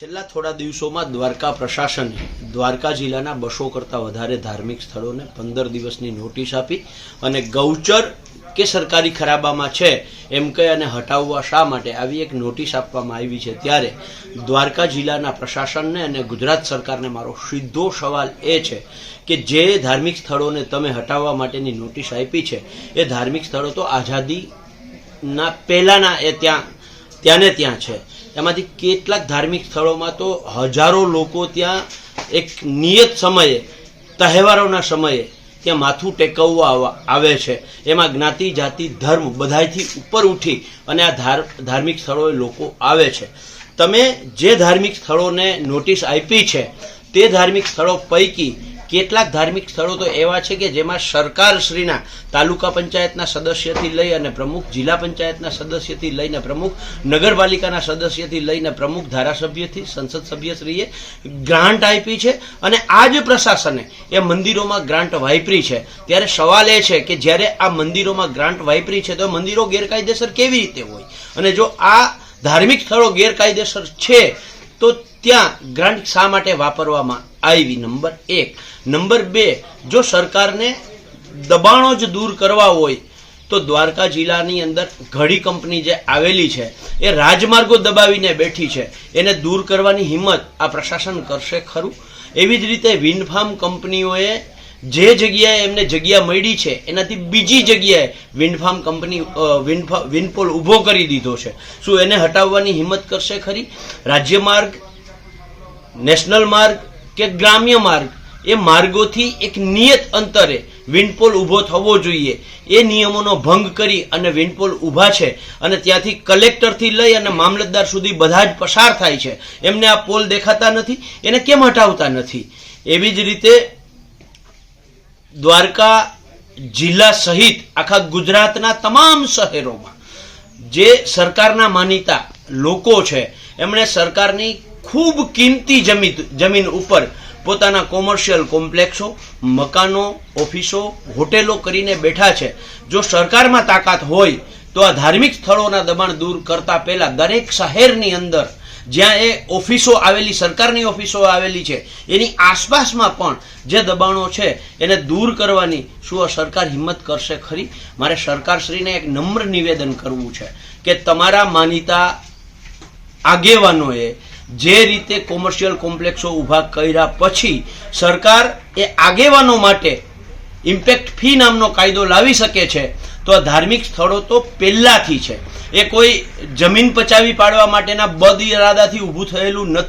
છેલ્લા થોડા દિવસોમાં દ્વારકા પ્રશાસને દ્વારકા જિલ્લાના 200 કરતાં વધારે ધાર્મિક સ્થળોને 15 દિવસની નોટિસ આપી અને ગૌચર કે સરકારી ખરાબામાં છે એમ કહી અને હટાવવા શા માટે આવી એક નોટિસ આપવામાં આવી છે। ત્યારે દ્વારકા જિલ્લાના પ્રશાસનને અને ગુજરાત સરકારને મારો સીધો સવાલ એ છે કે જે ધાર્મિક સ્થળોને તમે હટાવવા માટેની નોટિસ આપી છે એ ધાર્મિક સ્થળો તો આઝાદીના પહેલાના એ ત્યાં છે। એમાંથી કેટલાક ધાર્મિક સ્થળોમાં તો હજારો લોકો ત્યાં એક નિયત સમયે તહેવારોના સમયે ત્યાં માથું ટેકવવા આવે છે। એમાં જ્ઞાતિ જાતિ ધર્મ બધાયથી ઉપર ઉઠી અને આ ધાર્મિક સ્થળોએ લોકો આવે છે। તમે જે ધાર્મિક સ્થળોને નોટિસ આપી છે તે ધાર્મિક સ્થળો પૈકી કેટલાક ધાર્મિક સ્થળો તો એવા છે કે જેમાં સરકારશ્રીના તાલુકા પંચાયતના સદસ્યથી લઈ અને પ્રમુખ જિલ્લા પંચાયતના સદસ્યથી લઈને પ્રમુખ નગરપાલિકાના સદસ્યથી લઈને પ્રમુખ ધારાસભ્યથી સંસદ સભ્યશ્રીએ ગ્રાન્ટ આપી છે અને આ જ પ્રશાસને એ મંદિરોમાં ગ્રાન્ટ વાપરી છે। ત્યારે સવાલ એ છે કે જ્યારે આ મંદિરોમાં ગ્રાન્ટ વાપરી છે તો મંદિરો ગેરકાયદેસર કેવી રીતે હોય અને જો આ ધાર્મિક સ્થળો ગેરકાયદેસર છે તો ત્યાં ગ્રાન્ટ શા માટે વાપરવામાં આવી? નંબર 1। નંબર 2, જો સરકારને દબાણો જ દૂર કરવા હોય તો દ્વારકા જિલ્લાની અંદર ઘડી કંપની જે આવેલી છે એ રાજમાર્ગો દબાવીને બેઠી છે, એને દૂર કરવાની હિંમત આ પ્રશાસન કરશે ખરું? એવી જ રીતે વિન્ડફાર્મ કંપનીઓએ જે જગ્યાએ એમને જગ્યા મળી છે એનાથી બીજી જગ્યાએ વિન્ડફાર્મ કંપની વિન્ડપોલ ઊભો કરી દીધો છે, શું એને હટાવવાની હિંમત કરશે ખરી? રાજ્ય માર્ગ, નેશનલ માર્ગ કે ગ્રામ્ય માર્ગ એ માર્ગોથી એક નિયત અંતરે વિન્ડપોલ ઊભો થવો જોઈએ, એ નિયમોનો ભંગ કરી અને વિન્ડપોલ ઊભા છે અને ત્યાંથી કલેક્ટરથી લઈ અને મામલતદાર સુધી બધા જ પસાર થાય છે, એમને આ પોલ દેખાતા નથી? એને કેમ હટાવતા નથી? એવી જ રીતે દ્વારકા જિલ્લા સહિત આખા ગુજરાતના તમામ શહેરોમાં જે સરકારના માનીતા લોકો છે એમણે સરકારની ખૂબ કિંમતી જમીન ઉપર પોતાના કોમર્શિયલ કોમ્પ્લેક્સો, મકાનો, ઓફિસો, હોટેલો કરીને બેઠા છે। જો સરકારમાં તાકાત હોય તો આ ધાર્મિક સ્થળોના દબાણ દૂર કરતા પહેલા દરેક શહેરની અંદર જ્યાં એ ઓફિસો આવેલી, સરકારની ઓફિસો આવેલી છે એની આસપાસમાં પણ જે દબાણો છે એને દૂર કરવાની શું આ સરકાર હિંમત કરશે ખરી? મારે સરકારશ્રીને એક નમ્ર નિવેદન કરવું છે કે તમારા માનીતા આગેવાનોએ જે રીતે કોમર્શિયલ કોમ્પ્લેક્સો ઊભા કર્યા પછી સરકાર એ આગેવાનો માટે ઇમ્પેક્ટ ફી નામનો કાયદો લાવી શકે છે તો આ ધાર્મિક સ્થળો તો પહેલાથી છે, એ કોઈ જમીન પચાવી પાડવા માટેના બદ ઇરાદાથી ઊભું થયેલું નથી।